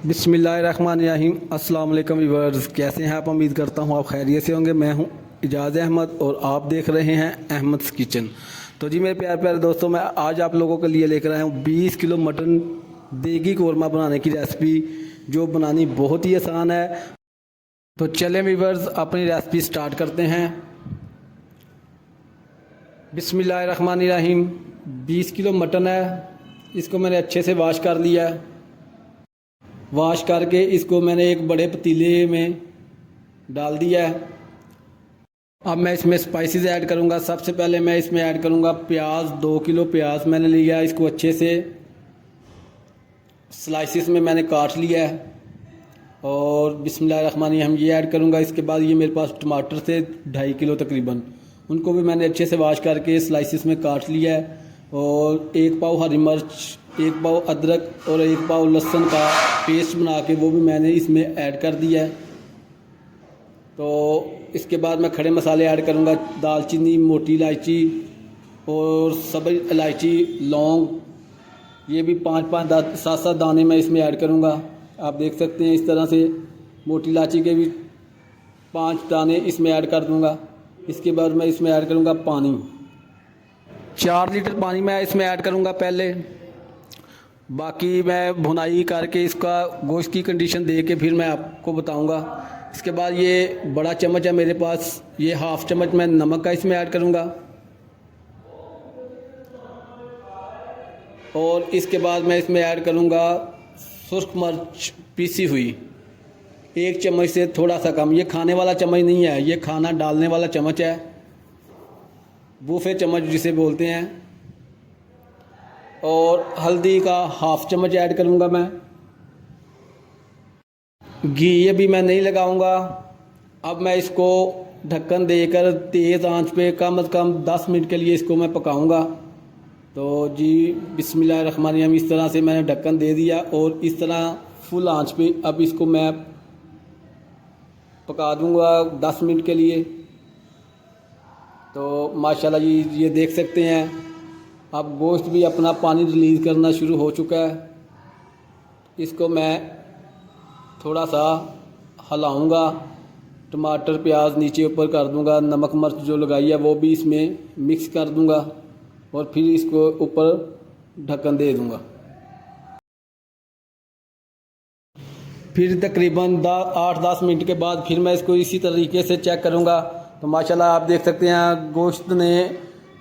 बिस्मिल्लाहिर्रहमानिर्रहीम। अस्सलाम वालेकुम व्यूअर्स, कैसे हैं आप? उम्मीद करता हूँ आप खैरियत से होंगे। मैं हूँ इजाज़ अहमद और आप देख रहे हैं अहमद्स किचन। तो जी मेरे प्यारे प्यारे दोस्तों, मैं आज आप लोगों के लिए लेकर आया हूँ 20 किलो मटन देगी कौरमा बनाने की रेसिपी, जो बनानी बहुत ही आसान है। तो चलें व्यूअर्स, अपनी रेसिपी स्टार्ट करते हैं। बिस्मिल्लाहिर्रहमानिर्रहीम। 20 किलो मटन है, इसको मैंने अच्छे से वॉश कर लिया है। वॉश करके इसको मैंने एक बड़े पतीले में डाल दिया है। अब मैं इसमें स्पाइसेस ऐड करूंगा। सबसे पहले मैं इसमें ऐड करूंगा प्याज। 2 किलो प्याज मैंने लिया, इसको अच्छे से स्लाइसिस में मैंने काट लिया है। और बिस्मिल्लाहिर्रहमानिर्रहीम हम ये ऐड करूंगा। इसके बाद ये मेरे पास टमाटर थे 2.5 किलो तकरीबन, उनको भी मैंने अच्छे से वॉश करके स्लाइसिस में काट लिया है। और 1 पाव हरी मिर्च, 1 पाव अदरक और 1 पाव लहसुन का पेस्ट बना के वो भी मैंने इसमें ऐड कर दिया है। तो इसके बाद मैं खड़े मसाले ऐड करूँगा। दालचीनी, मोटी इलायची और सब्ज़ इलायची, लौंग, ये भी 5-5 7-7 दाने मैं इसमें ऐड करूँगा। आप देख सकते हैं इस तरह से मोटी इलायची के भी 5 दाने इसमें ऐड कर दूँगा। इसके बाद मैं इसमें ऐड करूँगा पानी। 4 लीटर पानी मैं इसमें ऐड करूँगा पहले। बाकी मैं भुनाई करके इसका गोश्त की कंडीशन दे के फिर मैं आपको बताऊंगा। इसके बाद ये बड़ा चम्मच है मेरे पास, ये हाफ चम्मच मैं नमक का इसमें ऐड करूंगा। और इसके बाद मैं इसमें ऐड करूंगा सुर्ख मिर्च पीसी हुई, 1 चम्मच से थोड़ा सा कम। ये खाने वाला चम्मच नहीं है, ये खाना डालने वाला चम्मच है, बूफे चम्मच जिसे बोलते हैं। और हल्दी का हाफ चम्मच ऐड करूंगा मैं। घी ये भी मैं नहीं लगाऊंगा। अब मैं इसको ढक्कन देकर तेज़ आंच पे कम से कम 10 मिनट के लिए इसको मैं पकाऊंगा। तो जी बिस्मिल्लाहिर्रहमानिर्रहीम, इस तरह से मैंने ढक्कन दे दिया और इस तरह फुल आंच पे अब इसको मैं पका दूंगा 10 मिनट के लिए। तो माशाल्लाह जी ये देख सकते हैं अब गोश्त भी अपना पानी रिलीज़ करना शुरू हो चुका है। इसको मैं थोड़ा सा हिलाऊंगा, टमाटर प्याज नीचे ऊपर कर दूंगा, नमक मिर्च जो लगाई है वो भी इसमें मिक्स कर दूंगा और फिर इसको ऊपर ढक्कन दे दूंगा। फिर तकरीबन 8-10 मिनट के बाद फिर मैं इसको इसी तरीके से चेक करूंगा। तो माशाल्लाह आप देख सकते हैं गोश्त ने,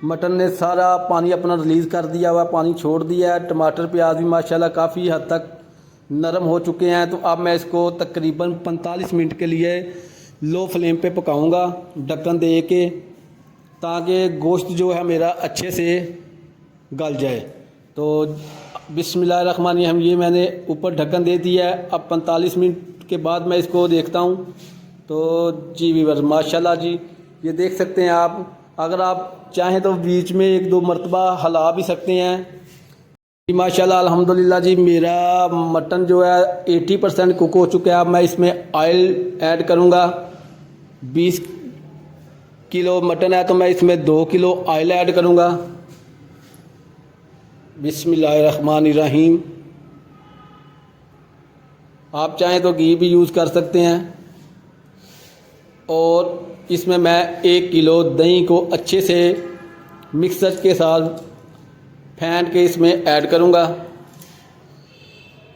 मटन ने सारा पानी अपना रिलीज़ कर दिया हुआ, पानी छोड़ दिया है। टमाटर प्याज भी माशाल्लाह काफ़ी हद तक नरम हो चुके हैं। तो अब मैं इसको तकरीबन 45 मिनट के लिए लो फ्लेम पे पकाऊंगा ढक्कन दे के, ताकि गोश्त जो है मेरा अच्छे से गल जाए। तो बिस्मिल्लाहिर्रहमानिर्रहीम, ये मैंने ऊपर ढक्कन दे दिया है। अब 45 मिनट के बाद मैं इसको देखता हूँ। तो जी व्यूअर्स माशाल्लाह जी ये देख सकते हैं आप। अगर आप चाहें तो बीच में 1-2 मरतबा हिला भी सकते हैं। माशाल्लाह अल्हम्दुलिल्लाह जी मेरा मटन जो है 80% कुक हो चुका है। अब मैं इसमें ऑयल ऐड करूंगा। 20 किलो मटन है तो मैं इसमें 2 किलो ऑयल ऐड करूंगा। बिस्मिल्लाहिर्रहमानिर्रहीम। आप चाहें तो घी भी यूज़ कर सकते हैं। और इसमें मैं 1 किलो दही को अच्छे से मिक्सर के साथ फेंट के इसमें ऐड करूंगा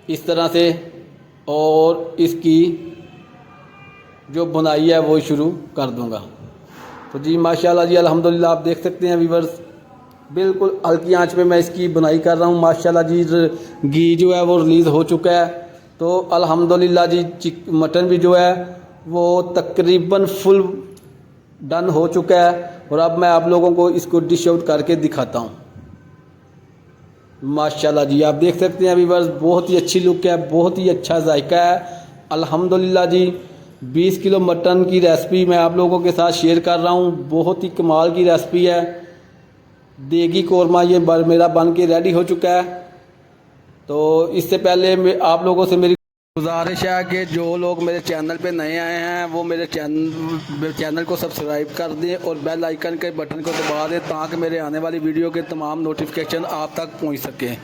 इस तरह से। और इसकी जो बुनाई है वो शुरू कर दूंगा। तो जी माशाल्लाह जी अल्हम्दुलिल्लाह आप देख सकते हैं व्यूअर्स, बिल्कुल हल्की आंच पे मैं इसकी बुनाई कर रहा हूँ। माशाल्लाह जी घी जो है वो रिलीज़ हो चुका है। तो अल्हम्दुलिल्लाह जी मटन भी जो है वो तकरीबन फुल डन हो चुका है। और अब मैं आप लोगों को इसको डिश आउट करके दिखाता हूँ। माशाल्लाह जी आप देख सकते हैं व्यूअर्स, बहुत ही अच्छी लुक है, बहुत ही अच्छा जायका है अल्हम्दुलिल्लाह जी। 20 किलो मटन की रेसिपी मैं आप लोगों के साथ शेयर कर रहा हूँ। बहुत ही कमाल की रेसिपी है। देगी कौरमा ये मेरा बन के रेडी हो चुका है। तो इससे पहले आप लोगों से मेरी गुजारिश है कि जो लोग मेरे चैनल पे नए आए हैं वो मेरे चैनल को सब्सक्राइब कर दें और बेल आइकन के बटन को दबा दें, ताकि मेरे आने वाली वीडियो के तमाम नोटिफिकेशन आप तक पहुंच सकें।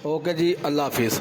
ओके जी, अल्लाह हाफिज़।